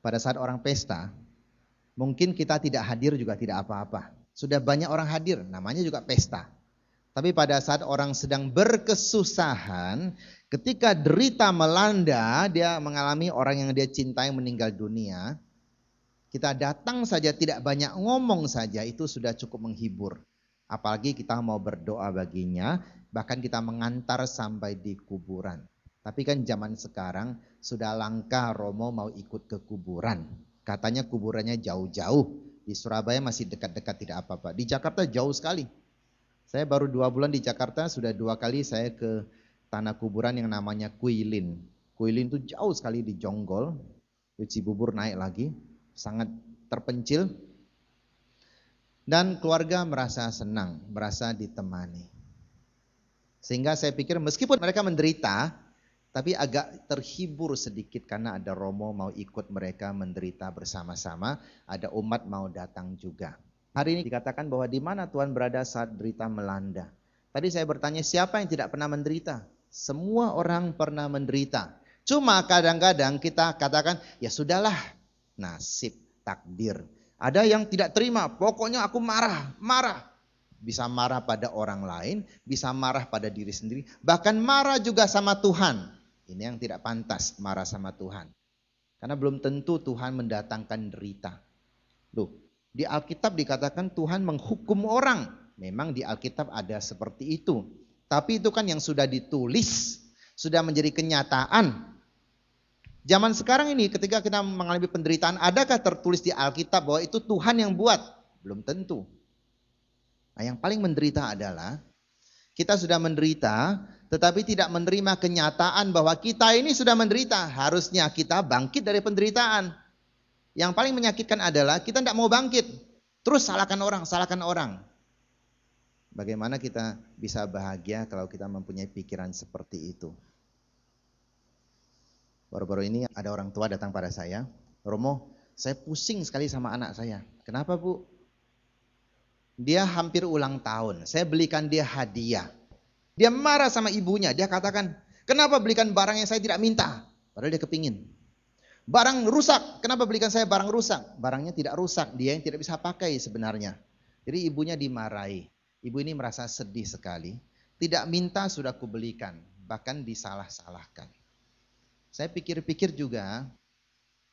pada saat orang pesta, mungkin kita tidak hadir juga tidak apa-apa. Sudah banyak orang hadir, namanya juga pesta. Tapi pada saat orang sedang berkesusahan, ketika derita melanda, dia mengalami orang yang dia cintai meninggal dunia, kita datang saja tidak banyak ngomong saja itu sudah cukup menghibur. Apalagi kita mau berdoa baginya, bahkan kita mengantar sampai di kuburan. Tapi kan zaman sekarang sudah langka Romo mau ikut ke kuburan. Katanya kuburannya jauh-jauh. Di Surabaya masih dekat-dekat tidak apa-apa. Di Jakarta jauh sekali. Saya baru 2 bulan di Jakarta, sudah 2 kali saya ke tanah kuburan yang namanya Kuilin. Kuilin itu jauh sekali di Jonggol, di Cibubur naik lagi, sangat terpencil. Dan keluarga merasa senang, merasa ditemani. Sehingga saya pikir meskipun mereka menderita, tapi agak terhibur sedikit karena ada Romo mau ikut mereka menderita bersama-sama, ada umat mau datang juga. Hari ini dikatakan bahwa di mana Tuhan berada saat derita melanda. Tadi saya bertanya siapa yang tidak pernah menderita? Semua orang pernah menderita. Cuma kadang-kadang kita katakan ya sudahlah, nasib, takdir. Ada yang tidak terima, pokoknya aku marah. Bisa marah pada orang lain, bisa marah pada diri sendiri. Bahkan marah juga sama Tuhan. Ini yang tidak pantas, marah sama Tuhan. Karena belum tentu Tuhan mendatangkan derita. Loh, di Alkitab dikatakan Tuhan menghukum orang. Memang di Alkitab ada seperti itu. Tapi itu kan yang sudah ditulis, sudah menjadi kenyataan. Zaman sekarang ini ketika kita mengalami penderitaan, adakah tertulis di Alkitab bahwa itu Tuhan yang buat? Belum tentu. Nah, yang paling menderita adalah kita sudah menderita, tetapi tidak menerima kenyataan bahwa kita ini sudah menderita. Harusnya kita bangkit dari penderitaan. Yang paling menyakitkan adalah kita tidak mau bangkit. Terus salahkan orang. Bagaimana kita bisa bahagia kalau kita mempunyai pikiran seperti itu? Baru-baru ini ada orang tua datang pada saya. Romo, saya pusing sekali sama anak saya. Kenapa Bu? Dia hampir ulang tahun. Saya belikan dia hadiah. Dia marah sama ibunya. Dia katakan, kenapa belikan barang yang saya tidak minta? Padahal dia kepingin. Barang rusak, kenapa belikan saya barang rusak? Barangnya tidak rusak, dia yang tidak bisa pakai sebenarnya. Jadi ibunya dimarahi. Ibu ini merasa sedih sekali. Tidak minta sudah kubelikan, bahkan disalah-salahkan. Saya pikir-pikir juga,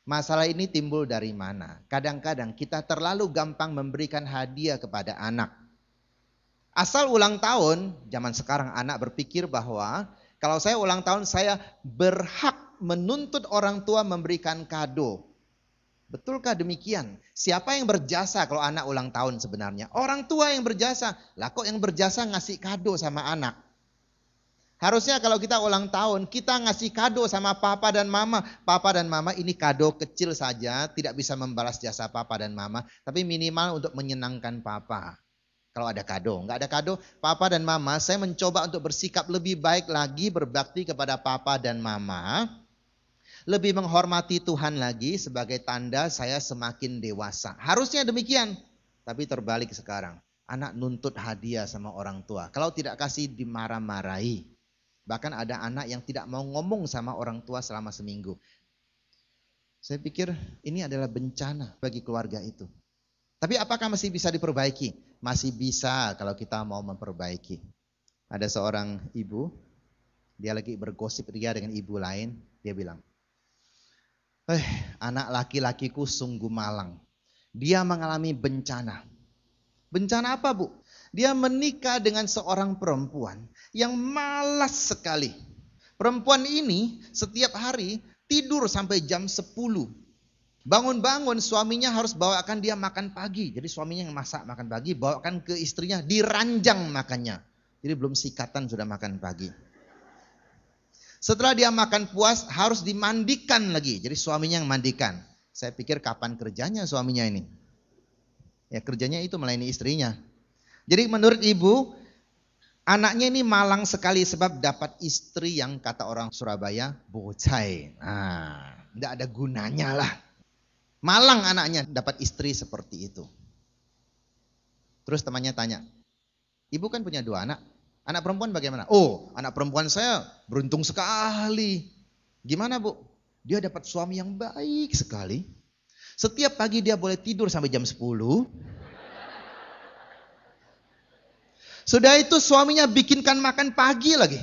masalah ini timbul dari mana? Kadang-kadang kita terlalu gampang memberikan hadiah kepada anak. Asal ulang tahun, zaman sekarang anak berpikir bahwa kalau saya ulang tahun saya berhak menuntut orang tua memberikan kado. Betulkah demikian? Siapa yang berjasa kalau anak ulang tahun sebenarnya? Orang tua yang berjasa. Lah kok yang berjasa ngasih kado sama anak? Harusnya kalau kita ulang tahun, kita ngasih kado sama papa dan mama. Papa dan mama ini kado kecil saja, tidak bisa membalas jasa papa dan mama. Tapi minimal untuk menyenangkan papa. Kalau ada kado, nggak ada kado, papa dan mama, saya mencoba untuk bersikap lebih baik lagi, berbakti kepada papa dan mama. Lebih menghormati Tuhan lagi sebagai tanda saya semakin dewasa. Harusnya demikian. Tapi terbalik sekarang. Anak nuntut hadiah sama orang tua. Kalau tidak kasih dimarah-marahi. Bahkan ada anak yang tidak mau ngomong sama orang tua selama seminggu. Saya pikir ini adalah bencana bagi keluarga itu. Tapi apakah masih bisa diperbaiki? Masih bisa kalau kita mau memperbaiki. Ada seorang ibu, dia lagi bergosip ria dengan ibu lain. Dia bilang, anak laki-lakiku sungguh malang. Dia mengalami bencana. Bencana apa Bu? Dia menikah dengan seorang perempuan yang malas sekali. Perempuan ini setiap hari tidur sampai jam 10. Bangun-bangun suaminya harus bawakan dia makan pagi. Jadi suaminya yang masak makan pagi, bawakan ke istrinya, diranjang makannya. Jadi belum sikatan sudah makan pagi. Setelah dia makan puas harus dimandikan lagi. Jadi suaminya yang mandikan. Saya pikir kapan kerjanya suaminya ini? Ya kerjanya itu melayani istrinya. Jadi menurut ibu, anaknya ini malang sekali sebab dapat istri yang kata orang Surabaya, bocai. Tidak ada gunanya lah. Malang anaknya dapat istri seperti itu. Terus temannya tanya, ibu kan punya 2 anak. Anak perempuan bagaimana? Oh, anak perempuan saya beruntung sekali. Gimana Bu? Dia dapat suami yang baik sekali. Setiap pagi dia boleh tidur sampai jam 10. Sudah itu suaminya bikinkan makan pagi lagi.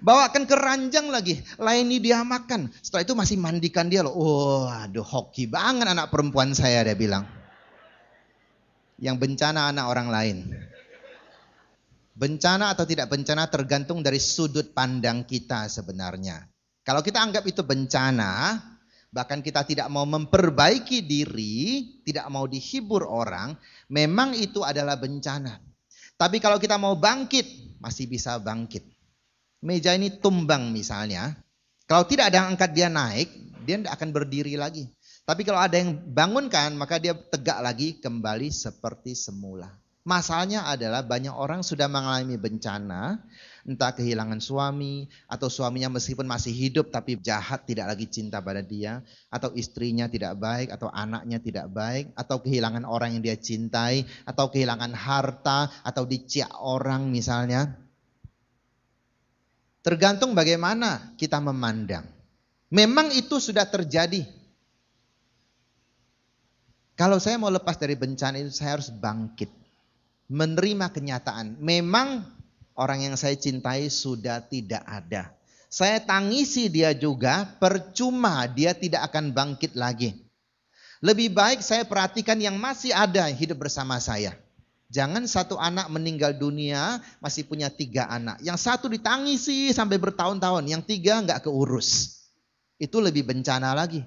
Bawakan ke ranjang lagi. Layani dia makan. Setelah itu masih mandikan dia loh. Aduh, hoki banget anak perempuan saya, dia bilang. Yang bencana anak orang lain. Bencana atau tidak bencana tergantung dari sudut pandang kita sebenarnya. Kalau kita anggap itu bencana, bahkan kita tidak mau memperbaiki diri, tidak mau dihibur orang, memang itu adalah bencana. Tapi kalau kita mau bangkit, masih bisa bangkit. Meja ini tumbang misalnya, kalau tidak ada yang angkat dia naik, dia tidak akan berdiri lagi. Tapi kalau ada yang bangunkan, maka dia tegak lagi kembali seperti semula. Masalahnya adalah banyak orang sudah mengalami bencana, entah kehilangan suami, atau suaminya meskipun masih hidup tapi jahat, tidak lagi cinta pada dia, atau istrinya tidak baik, atau anaknya tidak baik, atau kehilangan orang yang dia cintai, atau kehilangan harta, atau diciak orang misalnya. Tergantung bagaimana kita memandang. Memang itu sudah terjadi. Kalau saya mau lepas dari bencana itu, saya harus bangkit. Menerima kenyataan, memang orang yang saya cintai sudah tidak ada. Saya tangisi dia juga, percuma dia tidak akan bangkit lagi. Lebih baik saya perhatikan yang masih ada hidup bersama saya. Jangan satu anak meninggal dunia, masih punya 3 anak. Yang satu ditangisi sampai bertahun-tahun, yang 3 nggak keurus. Itu lebih bencana lagi.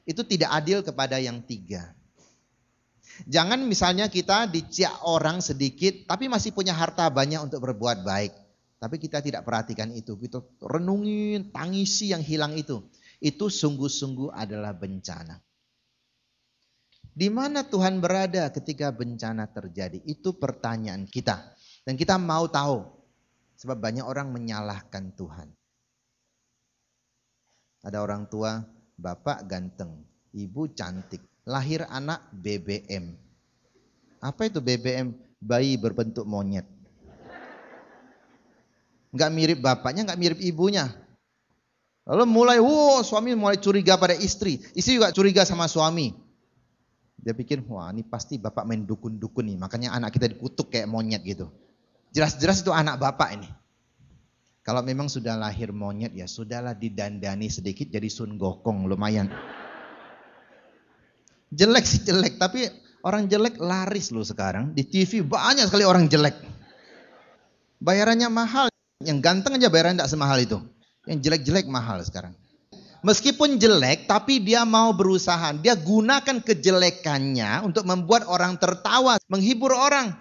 Itu tidak adil kepada yang 3. Jangan misalnya kita diciak orang sedikit, tapi masih punya harta banyak untuk berbuat baik. Tapi kita tidak perhatikan itu. Kita renungin, tangisi yang hilang itu. Itu sungguh-sungguh adalah bencana. Di mana Tuhan berada ketika bencana terjadi? Itu pertanyaan kita. Dan kita mau tahu. Sebab banyak orang menyalahkan Tuhan. Ada orang tua, bapak ganteng, ibu cantik. Lahir anak BBM. Apa itu BBM? Bayi berbentuk monyet. Enggak mirip bapaknya, enggak mirip ibunya. Lalu suami mulai curiga pada istri. Istri juga curiga sama suami. Dia pikir, wah ini pasti bapak main dukun-dukun nih. Makanya anak kita dikutuk kayak monyet gitu. Jelas-jelas itu anak bapak ini. Kalau memang sudah lahir monyet, ya sudahlah didandani sedikit jadi Sun Gokong, lumayan. Jelek sih jelek, tapi orang jelek laris loh sekarang. Di TV banyak sekali orang jelek. Bayarannya mahal. Yang ganteng aja bayarannya tidak semahal itu. Yang jelek-jelek mahal sekarang. Meskipun jelek, tapi dia mau berusaha. Dia gunakan kejelekannya untuk membuat orang tertawa, menghibur orang.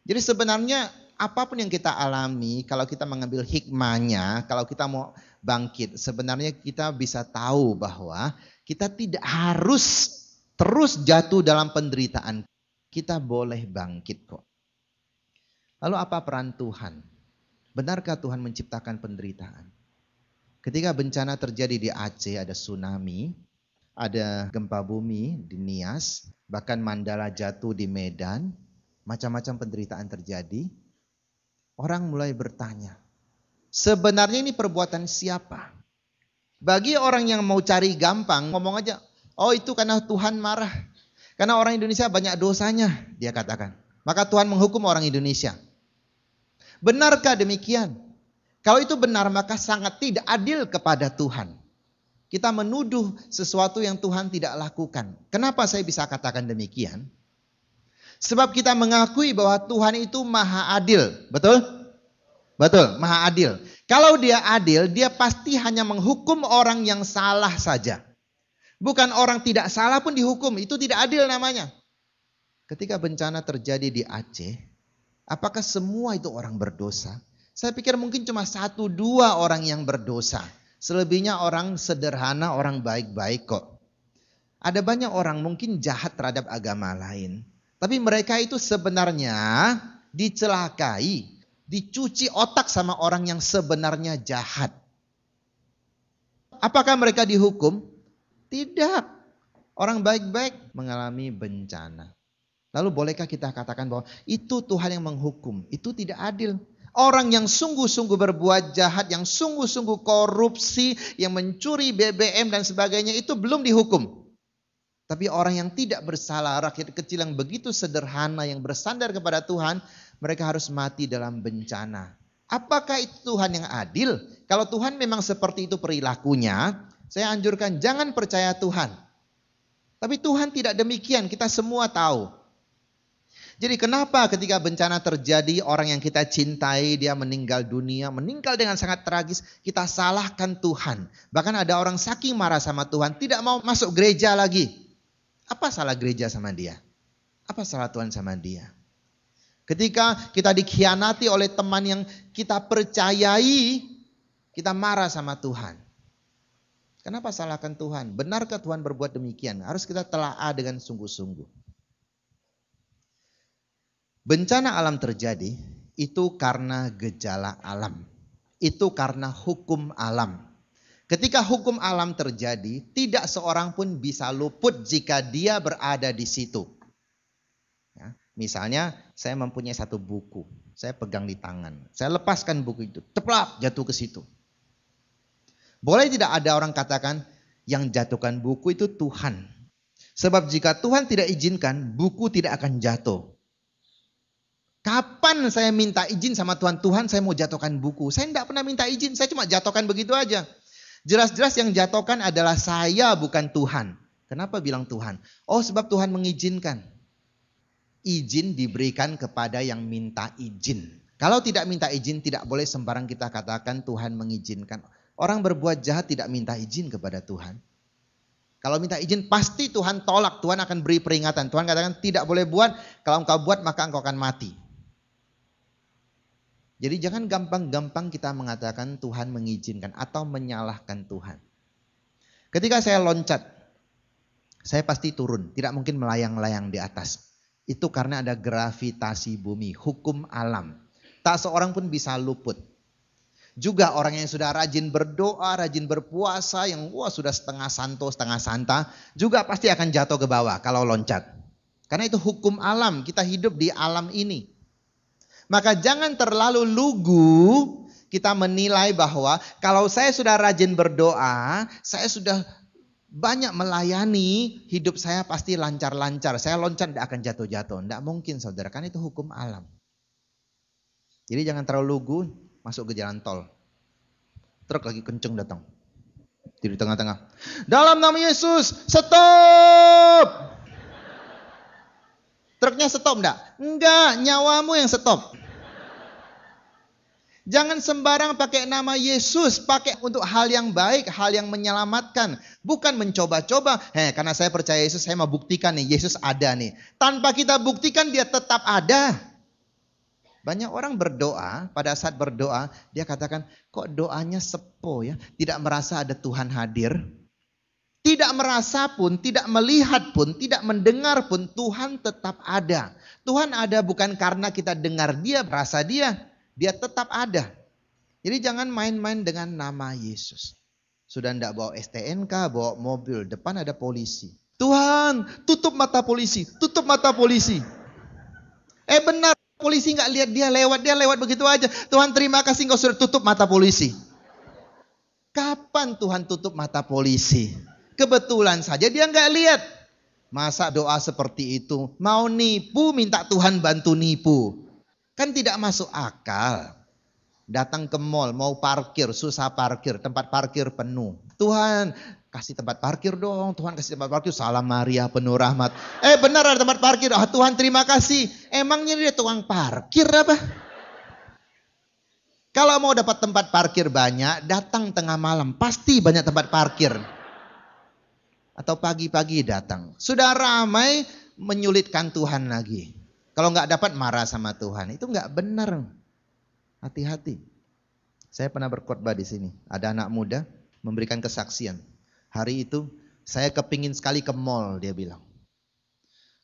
Jadi sebenarnya apapun yang kita alami, kalau kita mengambil hikmahnya, kalau kita mau bangkit, sebenarnya kita bisa tahu bahwa kita tidak harus terus jatuh dalam penderitaan. Kita boleh bangkit kok. Lalu apa peran Tuhan? Benarkah Tuhan menciptakan penderitaan? Ketika bencana terjadi di Aceh, ada tsunami, ada gempa bumi di Nias, bahkan Mandala jatuh di Medan, macam-macam penderitaan terjadi. Orang mulai bertanya, sebenarnya ini perbuatan siapa? Bagi orang yang mau cari gampang, ngomong aja, oh itu karena Tuhan marah. Karena orang Indonesia banyak dosanya, dia katakan. Maka Tuhan menghukum orang Indonesia. Benarkah demikian? Kalau itu benar, maka sangat tidak adil kepada Tuhan. Kita menuduh sesuatu yang Tuhan tidak lakukan. Kenapa saya bisa katakan demikian? Sebab kita mengakui bahwa Tuhan itu maha adil. Betul? Betul, maha adil. Kalau dia adil, dia pasti hanya menghukum orang yang salah saja. Bukan orang tidak salah pun dihukum, itu tidak adil namanya. Ketika bencana terjadi di Aceh, apakah semua itu orang berdosa? Saya pikir mungkin cuma 1-2 orang yang berdosa. Selebihnya orang sederhana, orang baik-baik kok. Ada banyak orang mungkin jahat terhadap agama lain. Tapi mereka itu sebenarnya dicelakai, dicuci otak sama orang yang sebenarnya jahat. Apakah mereka dihukum? Tidak. Orang baik-baik mengalami bencana. Lalu bolehkah kita katakan bahwa itu Tuhan yang menghukum? Itu tidak adil. Orang yang sungguh-sungguh berbuat jahat, yang sungguh-sungguh korupsi, yang mencuri BBM dan sebagainya itu belum dihukum. Tapi orang yang tidak bersalah, rakyat kecil yang begitu sederhana, yang bersandar kepada Tuhan, mereka harus mati dalam bencana. Apakah itu Tuhan yang adil? Kalau Tuhan memang seperti itu perilakunya, saya anjurkan jangan percaya Tuhan. Tapi Tuhan tidak demikian, kita semua tahu. Jadi kenapa ketika bencana terjadi, orang yang kita cintai, dia meninggal dunia, meninggal dengan sangat tragis, kita salahkan Tuhan. Bahkan ada orang saking marah sama Tuhan, tidak mau masuk gereja lagi. Apa salah gereja sama dia? Apa salah Tuhan sama dia? Ketika kita dikhianati oleh teman yang kita percayai, kita marah sama Tuhan. Kenapa salahkan Tuhan? Benarkah Tuhan berbuat demikian? Harus kita telaah dengan sungguh-sungguh. Bencana alam terjadi itu karena gejala alam. Itu karena hukum alam. Ketika hukum alam terjadi, tidak seorang pun bisa luput jika dia berada di situ. Ya, misalnya saya mempunyai satu buku, saya pegang di tangan. Saya lepaskan buku itu, teplak jatuh ke situ. Boleh tidak ada orang katakan yang jatuhkan buku itu Tuhan. Sebab jika Tuhan tidak izinkan, buku tidak akan jatuh. Kapan saya minta izin sama Tuhan, Tuhan saya mau jatuhkan buku. Saya tidak pernah minta izin, saya cuma jatuhkan begitu aja. Jelas-jelas yang jatuhkan adalah saya, bukan Tuhan. Kenapa bilang Tuhan? Oh, sebab Tuhan mengizinkan. Izin diberikan kepada yang minta izin. Kalau tidak minta izin, tidak boleh sembarang kita katakan Tuhan mengizinkan. Orang berbuat jahat tidak minta izin kepada Tuhan. Kalau minta izin pasti Tuhan tolak, Tuhan akan beri peringatan. Tuhan katakan tidak boleh buat, kalau engkau buat maka engkau akan mati. Jadi jangan gampang-gampang kita mengatakan Tuhan mengizinkan atau menyalahkan Tuhan. Ketika saya loncat, saya pasti turun, tidak mungkin melayang-layang di atas. Itu karena ada gravitasi bumi, hukum alam. Tak seorang pun bisa luput. Juga orang yang sudah rajin berdoa, rajin berpuasa, yang sudah setengah santo, setengah santa, juga pasti akan jatuh ke bawah kalau loncat. Karena itu hukum alam, kita hidup di alam ini. Maka jangan terlalu lugu kita menilai bahwa kalau saya sudah rajin berdoa, saya sudah banyak melayani, hidup saya pasti lancar-lancar. Saya loncat tidak akan jatuh-jatuh. Tidak mungkin saudara, kan itu hukum alam. Jadi jangan terlalu lugu masuk ke jalan tol. Truk lagi kenceng datang. Di tengah-tengah. Dalam nama Yesus, stop! Truknya stop enggak? Enggak, nyawamu yang stop. Jangan sembarang pakai nama Yesus, pakai untuk hal yang baik, hal yang menyelamatkan. Bukan mencoba-coba, karena saya percaya Yesus, saya mau buktikan nih, Yesus ada nih. Tanpa kita buktikan dia tetap ada. Banyak orang berdoa, pada saat berdoa, dia katakan, kok doanya sepo ya, tidak merasa ada Tuhan hadir. Tidak merasa pun, tidak melihat pun, tidak mendengar pun, Tuhan tetap ada. Tuhan ada bukan karena kita dengar dia, merasa dia tetap ada. Jadi jangan main-main dengan nama Yesus. Sudah tidak bawa STNK, bawa mobil, depan ada polisi. Tuhan, tutup mata polisi, tutup mata polisi. Benar, polisi nggak lihat dia lewat begitu aja. Tuhan terima kasih engkau sudah tutup mata polisi. Kapan Tuhan tutup mata polisi? Kebetulan saja dia nggak lihat. Masa doa seperti itu? Mau nipu, minta Tuhan bantu nipu. Kan tidak masuk akal. Datang ke mall, mau parkir, susah parkir, tempat parkir penuh. Tuhan, kasih tempat parkir dong. Tuhan kasih tempat parkir, salam Maria penuh rahmat. Benar ada tempat parkir. Tuhan terima kasih. Emangnya dia tukang parkir apa? Kalau mau dapat tempat parkir banyak, datang tengah malam. Pasti banyak tempat parkir. Atau pagi-pagi datang. Sudah ramai, menyulitkan Tuhan lagi. Kalau nggak dapat marah sama Tuhan. Itu nggak benar. Hati-hati. Saya pernah berkhotbah di sini. Ada anak muda memberikan kesaksian. Hari itu saya kepingin sekali ke mall, dia bilang.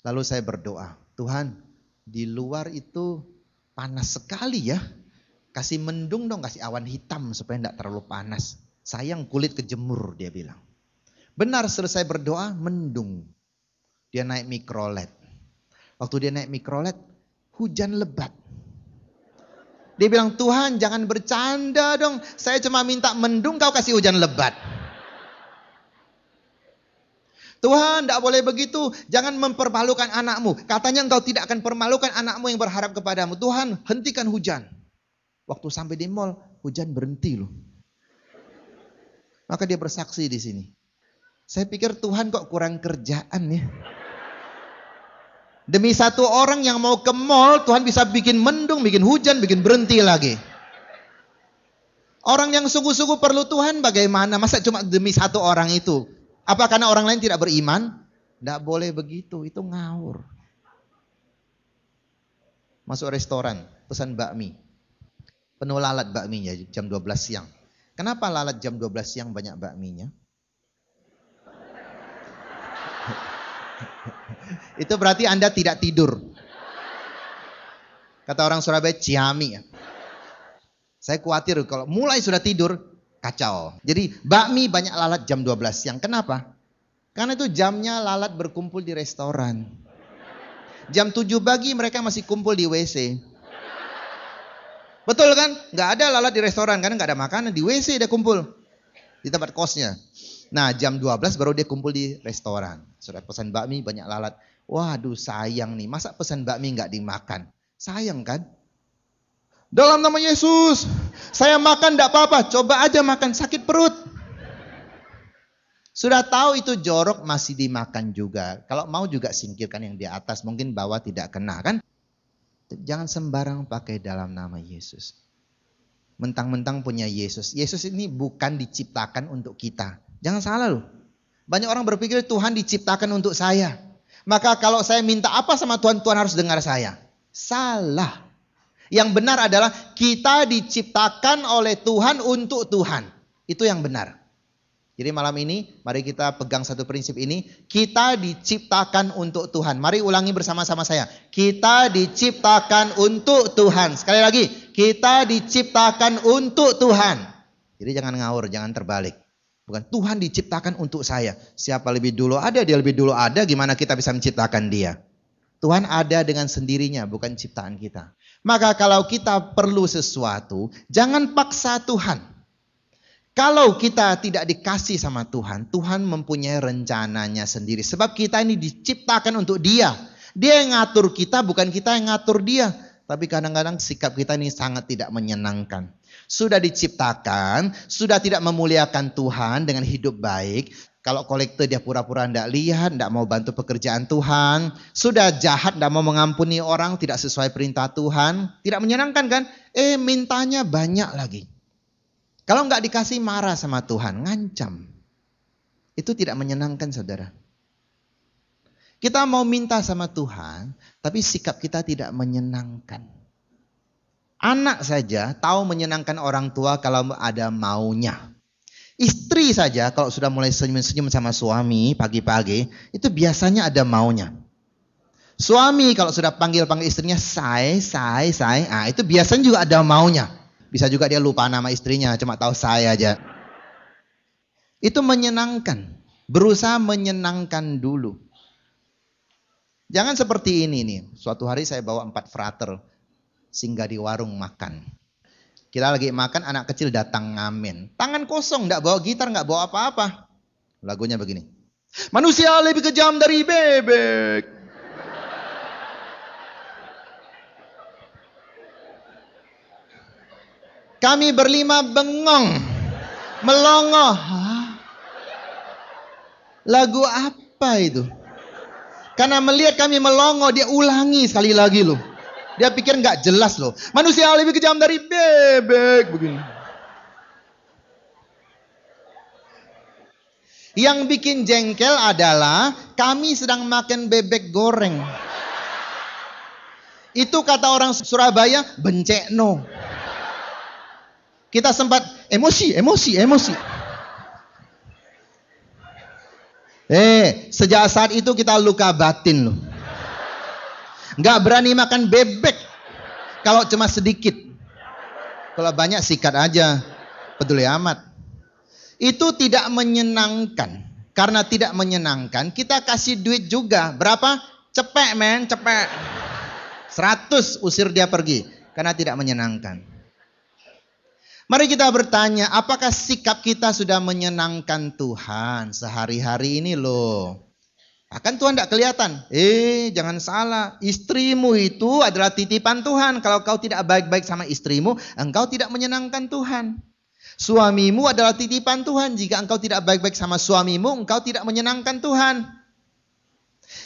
Lalu saya berdoa. Tuhan, di luar itu panas sekali ya. Kasih mendung dong, kasih awan hitam supaya nggak terlalu panas. Sayang kulit kejemur, dia bilang. Benar, selesai berdoa, mendung. Dia naik mikrolet. Waktu dia naik mikrolet, hujan lebat. Dia bilang, Tuhan jangan bercanda dong. Saya cuma minta mendung, kau kasih hujan lebat. Tuhan, tidak boleh begitu. Jangan mempermalukan anakmu. Katanya engkau tidak akan permalukan anakmu yang berharap kepadamu. Tuhan, hentikan hujan. Waktu sampai di mall, hujan berhenti loh. Maka dia bersaksi di sini. Saya pikir Tuhan kok kurang kerjaan ya. Demi satu orang yang mau ke mall, Tuhan bisa bikin mendung, bikin hujan, bikin berhenti lagi. Orang yang sungguh-sungguh perlu Tuhan bagaimana? Masa cuma demi satu orang itu? Apa karena orang lain tidak beriman? Tidak boleh begitu, itu ngawur. Masuk restoran, pesan bakmi. Penuh lalat bakminya jam 12 siang. Kenapa lalat jam 12 siang banyak bakminya? Itu berarti Anda tidak tidur. Kata orang Surabaya, ciami. Saya khawatir kalau mulai sudah tidur, kacau. Jadi bakmi banyak lalat jam 12 siang. Kenapa? Karena itu jamnya lalat berkumpul di restoran. Jam 7 pagi mereka masih kumpul di WC. Betul kan? Nggak ada lalat di restoran karena nggak ada makanan. Di WC dia kumpul. Di tempat kosnya. Nah jam 12 baru dia kumpul di restoran. Sudah pesan bakmi banyak lalat. Waduh sayang nih. Masa pesan bakmi nggak dimakan? Sayang kan? Dalam nama Yesus, saya makan tidak apa-apa, coba aja makan, sakit perut. Sudah tahu itu jorok masih dimakan juga. Kalau mau juga singkirkan yang di atas, mungkin bawah tidak kena kan. Jangan sembarang pakai dalam nama Yesus. Mentang-mentang punya Yesus. Yesus ini bukan diciptakan untuk kita. Jangan salah loh. Banyak orang berpikir Tuhan diciptakan untuk saya. Maka kalau saya minta apa sama Tuhan, Tuhan harus dengar saya. Salah. Yang benar adalah kita diciptakan oleh Tuhan untuk Tuhan. Itu yang benar. Jadi malam ini mari kita pegang satu prinsip ini. Kita diciptakan untuk Tuhan. Mari ulangi bersama-sama saya. Kita diciptakan untuk Tuhan. Sekali lagi. Kita diciptakan untuk Tuhan. Jadi jangan ngawur, jangan terbalik. Bukan Tuhan diciptakan untuk saya. Siapa lebih dulu ada, dia lebih dulu ada. Gimana kita bisa menciptakan dia? Tuhan ada dengan sendirinya, bukan ciptaan kita. Maka kalau kita perlu sesuatu, jangan paksa Tuhan. Kalau kita tidak dikasih sama Tuhan, Tuhan mempunyai rencananya sendiri. Sebab kita ini diciptakan untuk Dia. Dia yang ngatur kita, bukan kita yang ngatur Dia. Tapi kadang-kadang sikap kita ini sangat tidak menyenangkan. Sudah diciptakan, sudah tidak memuliakan Tuhan dengan hidup baik. Kalau kolektor dia pura-pura tidak lihat, tidak mau bantu pekerjaan Tuhan. Sudah jahat, tidak mau mengampuni orang, tidak sesuai perintah Tuhan. Tidak menyenangkan kan? Mintanya banyak lagi. Kalau nggak dikasih marah sama Tuhan, ngancam. Itu tidak menyenangkan saudara. Kita mau minta sama Tuhan, tapi sikap kita tidak menyenangkan. Anak saja tahu menyenangkan orang tua kalau ada maunya. Istri saja kalau sudah mulai senyum-senyum sama suami pagi-pagi, itu biasanya ada maunya. Suami kalau sudah panggil-panggil istrinya, say, itu biasanya juga ada maunya. Bisa juga dia lupa nama istrinya, cuma tahu saya aja. Itu menyenangkan. Berusaha menyenangkan dulu. Jangan seperti ini nih. Suatu hari saya bawa 4 frater singgah di warung makan. Kita lagi makan, anak kecil datang ngamen. Tangan kosong, enggak bawa gitar, enggak bawa apa-apa. Lagunya begini. Manusia lebih kejam dari bebek. Kami berlima bengong. Melongo. Hah? Lagu apa itu? Karena melihat kami melongo, dia ulangi sekali lagi loh. Dia pikir nggak jelas loh. Manusia lebih kejam dari bebek. Begini. Yang bikin jengkel adalah kami sedang makan bebek goreng. Itu kata orang Surabaya, bencekno. Kita sempat emosi. Sejak saat itu kita luka batin loh. Nggak berani makan bebek kalau cuma sedikit. Kalau banyak sikat aja. Peduli amat. Itu tidak menyenangkan. Karena tidak menyenangkan, kita kasih duit juga. Berapa? Cepek men, cepek. 100 usir dia pergi. Karena tidak menyenangkan. Mari kita bertanya, apakah sikap kita sudah menyenangkan Tuhan sehari-hari ini loh? Akan Tuhan tidak kelihatan. Jangan salah. Istrimu itu adalah titipan Tuhan. Kalau kau tidak baik-baik sama istrimu, engkau tidak menyenangkan Tuhan. Suamimu adalah titipan Tuhan. Jika engkau tidak baik-baik sama suamimu, engkau tidak menyenangkan Tuhan.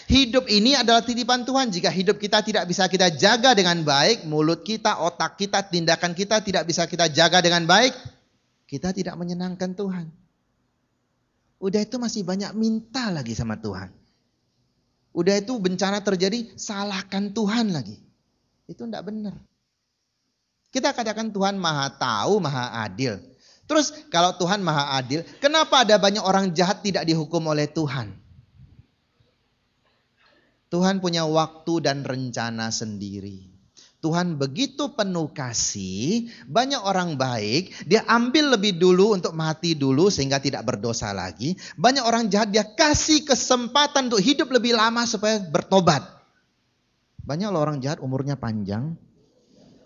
Hidup ini adalah titipan Tuhan. Jika hidup kita tidak bisa kita jaga dengan baik, mulut kita, otak kita, tindakan kita tidak bisa kita jaga dengan baik, kita tidak menyenangkan Tuhan. Udah itu masih banyak minta lagi sama Tuhan. Udah itu bencana terjadi, salahkan Tuhan lagi. Itu tidak benar. Kita katakan Tuhan maha tahu, maha adil. Terus kalau Tuhan maha adil, kenapa ada banyak orang jahat tidak dihukum oleh Tuhan? Tuhan punya waktu dan rencana sendiri. Tuhan begitu penuh kasih, banyak orang baik, dia ambil lebih dulu untuk mati dulu sehingga tidak berdosa lagi. Banyak orang jahat dia kasih kesempatan untuk hidup lebih lama supaya bertobat. Banyak loh orang jahat umurnya panjang.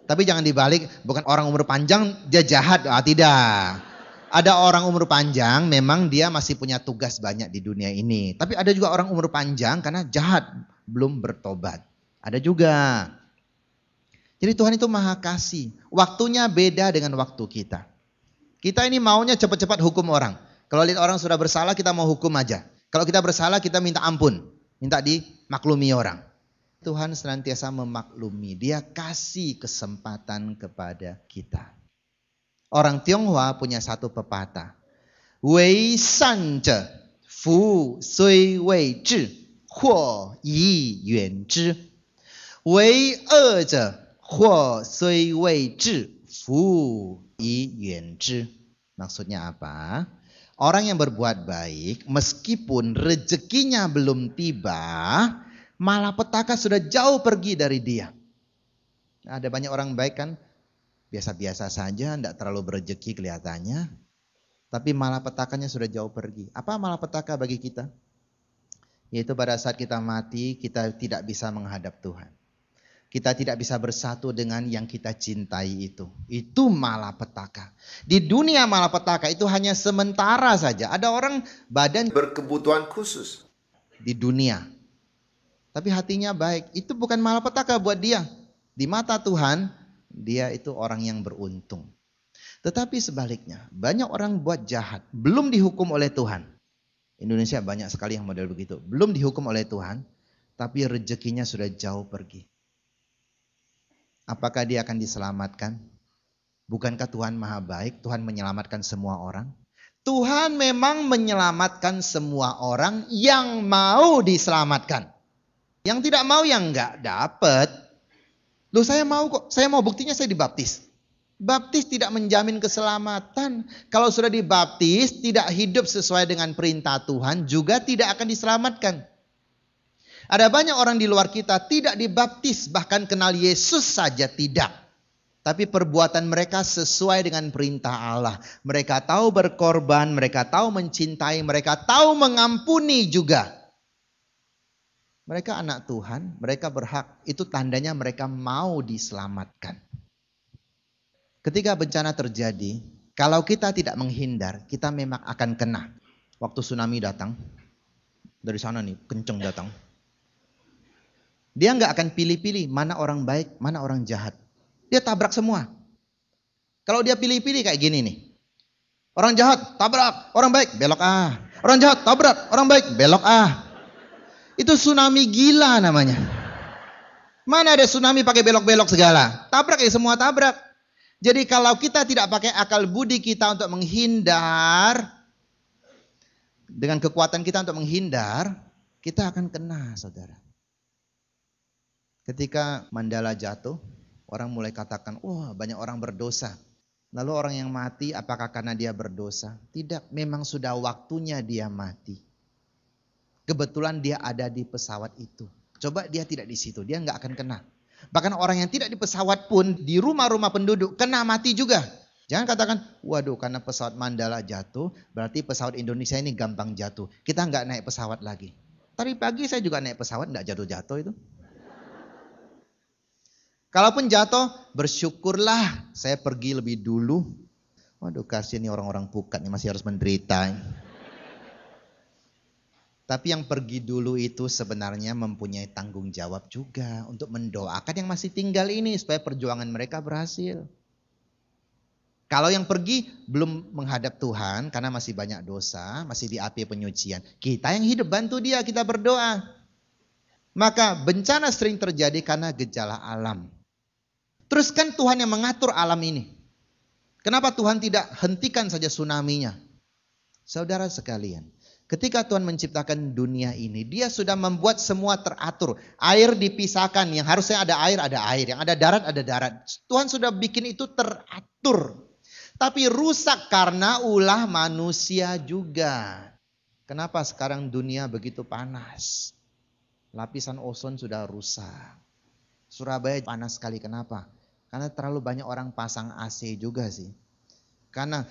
Tapi jangan dibalik, bukan orang umur panjang dia jahat, tidak. Ada orang umur panjang memang dia masih punya tugas banyak di dunia ini. Tapi ada juga orang umur panjang karena jahat, belum bertobat. Ada juga. Jadi Tuhan itu maha kasih. Waktunya beda dengan waktu kita. Kita ini maunya cepat-cepat hukum orang. Kalau lihat orang sudah bersalah kita mau hukum aja. Kalau kita bersalah kita minta ampun. Minta dimaklumi orang. Tuhan senantiasa memaklumi. Dia kasih kesempatan kepada kita. Orang Tionghoa punya satu pepatah. Wei san zhe fu sui wei zhi huo yi yuan zhi. Wei e zhe huo sui wei zhi fu yi yuan zhi. Maksudnya apa? Orang yang berbuat baik meskipun rezekinya belum tiba, malapetaka sudah jauh pergi dari dia. Ada banyak orang baik kan biasa-biasa saja, tidak terlalu berezeki kelihatannya. Tapi malapetakanya sudah jauh pergi. Apa malapetaka bagi kita? Yaitu pada saat kita mati, kita tidak bisa menghadap Tuhan. Kita tidak bisa bersatu dengan yang kita cintai itu. Itu malapetaka. Di dunia malapetaka itu hanya sementara saja. Ada orang badan berkebutuhan khusus di dunia. Tapi hatinya baik. Itu bukan malapetaka buat dia. Di mata Tuhan, dia itu orang yang beruntung. Tetapi sebaliknya, banyak orang buat jahat. Belum dihukum oleh Tuhan. Indonesia banyak sekali yang model begitu. Belum dihukum oleh Tuhan, tapi rezekinya sudah jauh pergi. Apakah dia akan diselamatkan? Bukankah Tuhan maha baik? Tuhan menyelamatkan semua orang. Tuhan memang menyelamatkan semua orang yang mau diselamatkan. Yang tidak mau yang enggak dapat. Loh saya mau kok. Saya mau, buktinya saya dibaptis. Baptis tidak menjamin keselamatan. Kalau sudah dibaptis tidak hidup sesuai dengan perintah Tuhan juga tidak akan diselamatkan. Ada banyak orang di luar kita tidak dibaptis, bahkan kenal Yesus saja tidak. Tapi perbuatan mereka sesuai dengan perintah Allah. Mereka tahu berkorban, mereka tahu mencintai, mereka tahu mengampuni juga. Mereka anak Tuhan, mereka berhak. Itu tandanya mereka mau diselamatkan. Ketika bencana terjadi, kalau kita tidak menghindar, kita memang akan kena. Waktu tsunami datang, dari sana nih, kenceng datang. Dia nggak akan pilih-pilih mana orang baik, mana orang jahat. Dia tabrak semua. Kalau dia pilih-pilih kayak gini nih. Orang jahat, tabrak. Orang baik, belok ah. Orang jahat, tabrak. Orang baik, belok ah. Itu tsunami gila namanya. Mana ada tsunami pakai belok-belok segala. Tabrak ya semua tabrak. Jadi kalau kita tidak pakai akal budi kita untuk menghindar. Dengan kekuatan kita untuk menghindar. Kita akan kena saudara. Ketika Mandala jatuh, orang mulai katakan, wah banyak orang berdosa. Lalu orang yang mati, apakah karena dia berdosa? Tidak, memang sudah waktunya dia mati. Kebetulan dia ada di pesawat itu. Coba dia tidak di situ, dia nggak akan kena. Bahkan orang yang tidak di pesawat pun, di rumah-rumah penduduk, kena mati juga. Jangan katakan, waduh karena pesawat Mandala jatuh, berarti pesawat Indonesia ini gampang jatuh. Kita nggak naik pesawat lagi. Tadi pagi saya juga naik pesawat, nggak jatuh-jatuh itu. Kalaupun jatuh, bersyukurlah saya pergi lebih dulu. Waduh kasihan nih orang-orang pukat nih masih harus menderita. Tapi yang pergi dulu itu sebenarnya mempunyai tanggung jawab juga untuk mendoakan yang masih tinggal ini supaya perjuangan mereka berhasil. Kalau yang pergi belum menghadap Tuhan karena masih banyak dosa, masih di api penyucian. Kita yang hidup bantu dia, kita berdoa. Maka bencana sering terjadi karena gejala alam. Terus kan Tuhan yang mengatur alam ini. Kenapa Tuhan tidak hentikan saja tsunami-nya? Saudara sekalian, ketika Tuhan menciptakan dunia ini, dia sudah membuat semua teratur. Air dipisahkan, yang harusnya ada air, yang ada darat, ada darat. Tuhan sudah bikin itu teratur. Tapi rusak karena ulah manusia juga. Kenapa sekarang dunia begitu panas? Lapisan ozon sudah rusak. Surabaya panas sekali, kenapa? Karena terlalu banyak orang pasang AC juga sih. Karena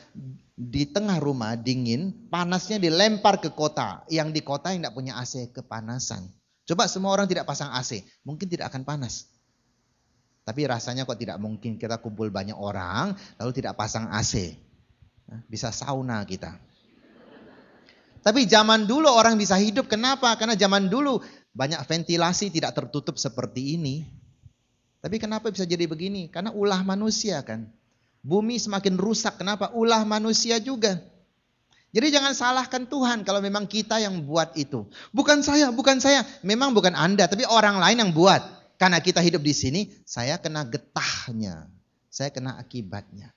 di tengah rumah dingin, panasnya dilempar ke kota. Yang di kota yang tidak punya AC kepanasan. Coba semua orang tidak pasang AC, mungkin tidak akan panas. Tapi rasanya kok tidak mungkin kita kumpul banyak orang, lalu tidak pasang AC. Bisa sauna kita. Tapi zaman dulu orang bisa hidup, kenapa? Karena zaman dulu banyak ventilasi tidak tertutup seperti ini. Tapi kenapa bisa jadi begini? Karena ulah manusia kan. Bumi semakin rusak, kenapa? Ulah manusia juga. Jadi jangan salahkan Tuhan kalau memang kita yang buat itu. Bukan saya. Memang bukan Anda, tapi orang lain yang buat. Karena kita hidup di sini, saya kena getahnya. Saya kena akibatnya.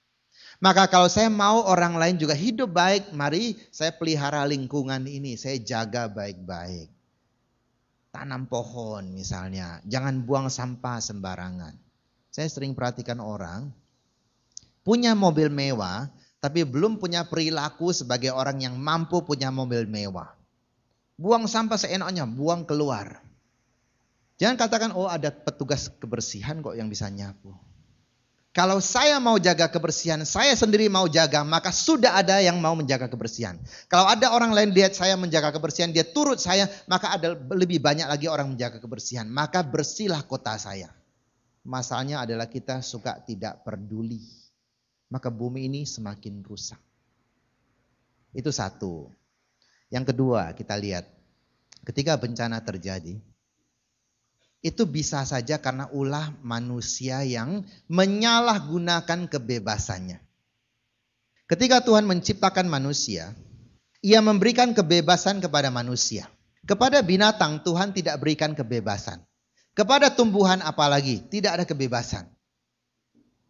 Maka kalau saya mau orang lain juga hidup baik, mari saya pelihara lingkungan ini. Saya jaga baik-baik. Tanam pohon misalnya. Jangan buang sampah sembarangan. Saya sering perhatikan orang punya mobil mewah, tapi belum punya perilaku sebagai orang yang mampu punya mobil mewah. Buang sampah seenaknya, buang keluar. Jangan katakan, oh ada petugas kebersihan kok yang bisa nyapu. Kalau saya mau jaga kebersihan, saya sendiri mau jaga, maka sudah ada yang mau menjaga kebersihan. Kalau ada orang lain lihat saya menjaga kebersihan, dia turut saya, maka ada lebih banyak lagi orang menjaga kebersihan. Maka bersihlah kota saya. Masalahnya adalah kita suka tidak peduli. Maka bumi ini semakin rusak. Itu satu. Yang kedua kita lihat, ketika bencana terjadi, itu bisa saja karena ulah manusia yang menyalahgunakan kebebasannya. Ketika Tuhan menciptakan manusia, Ia memberikan kebebasan kepada manusia. Kepada binatang Tuhan tidak berikan kebebasan. Kepada tumbuhan apalagi tidak ada kebebasan.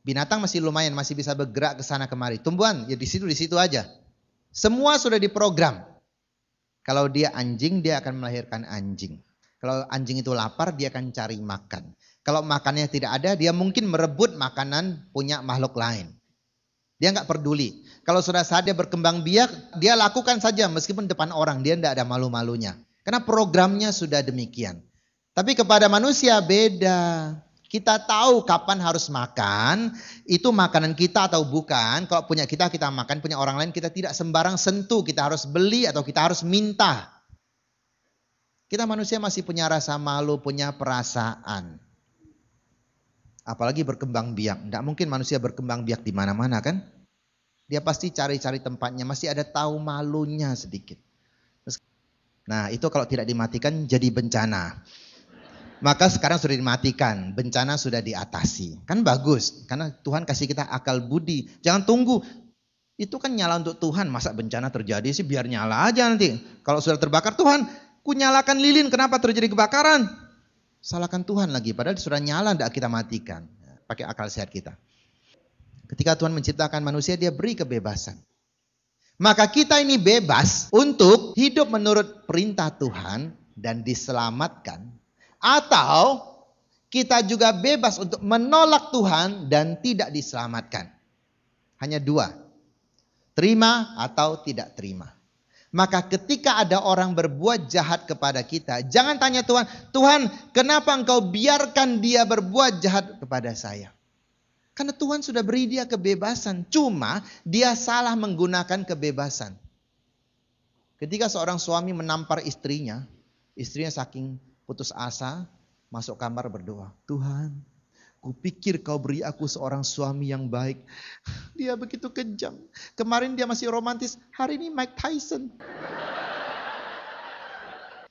Binatang masih lumayan, masih bisa bergerak ke sana kemari. Tumbuhan ya di situ aja. Semua sudah diprogram. Kalau dia anjing, dia akan melahirkan anjing. Kalau anjing itu lapar, dia akan cari makan. Kalau makannya tidak ada, dia mungkin merebut makanan punya makhluk lain. Dia nggak peduli. Kalau sudah saat dia berkembang biak, dia lakukan saja meskipun depan orang, dia tidak ada malu-malunya. Karena programnya sudah demikian. Tapi kepada manusia beda. Kita tahu kapan harus makan, itu makanan kita atau bukan. Kalau punya kita makan, punya orang lain kita tidak sembarang sentuh. Kita harus beli atau kita harus minta. Kita manusia masih punya rasa malu, punya perasaan. Apalagi berkembang biak. Tidak mungkin manusia berkembang biak di mana-mana kan. Dia pasti cari-cari tempatnya, masih ada tahu malunya sedikit. Nah itu kalau tidak dimatikan jadi bencana. Maka sekarang sudah dimatikan, bencana sudah diatasi. Kan bagus, karena Tuhan kasih kita akal budi. Jangan tunggu, itu kan nyala untuk Tuhan. Masa bencana terjadi sih biar nyala aja nanti. Kalau sudah terbakar, Tuhan ku nyalakan lilin, kenapa terjadi kebakaran? Salahkan Tuhan lagi, padahal sudah nyala tidak kita matikan. Pakai akal sehat kita. Ketika Tuhan menciptakan manusia, dia beri kebebasan. Maka kita ini bebas untuk hidup menurut perintah Tuhan dan diselamatkan. Atau kita juga bebas untuk menolak Tuhan dan tidak diselamatkan. Hanya dua. Terima atau tidak terima. Maka ketika ada orang berbuat jahat kepada kita, jangan tanya Tuhan, Tuhan kenapa engkau biarkan dia berbuat jahat kepada saya? Karena Tuhan sudah beri dia kebebasan. Cuma dia salah menggunakan kebebasan. Ketika seorang suami menampar istrinya saking putus asa, masuk kamar berdoa. Tuhan, kupikir kau beri aku seorang suami yang baik. Dia begitu kejam. Kemarin dia masih romantis, hari ini Mike Tyson.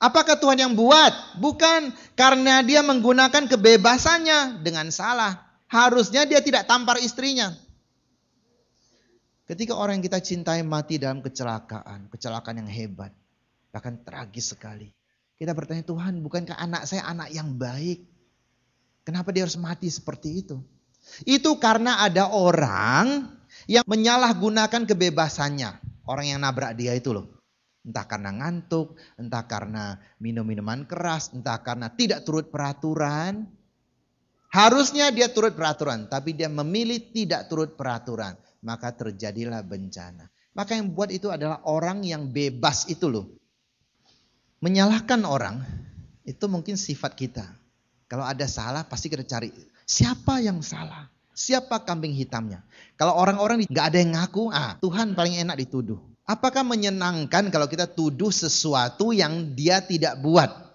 Apakah Tuhan yang buat? Bukan, karena dia menggunakan kebebasannya dengan salah. Harusnya dia tidak tampar istrinya. Ketika orang yang kita cintai mati dalam kecelakaan yang hebat, bahkan tragis sekali. Kita bertanya, Tuhan, bukankah anak saya anak yang baik? Kenapa dia harus mati seperti itu? Itu karena ada orang yang menyalahgunakan kebebasannya. Orang yang nabrak dia itu loh. Entah karena ngantuk, entah karena minum minuman keras, entah karena tidak turut peraturan. Harusnya dia turut peraturan, tapi dia memilih tidak turut peraturan. Maka terjadilah bencana. Maka yang buat itu adalah orang yang bebas itu loh. Menyalahkan orang, itu mungkin sifat kita. Kalau ada salah pasti kita cari, siapa yang salah? Siapa kambing hitamnya? Kalau orang-orang nggak ada yang ngaku, Tuhan paling enak dituduh. Apakah menyenangkan kalau kita tuduh sesuatu yang dia tidak buat?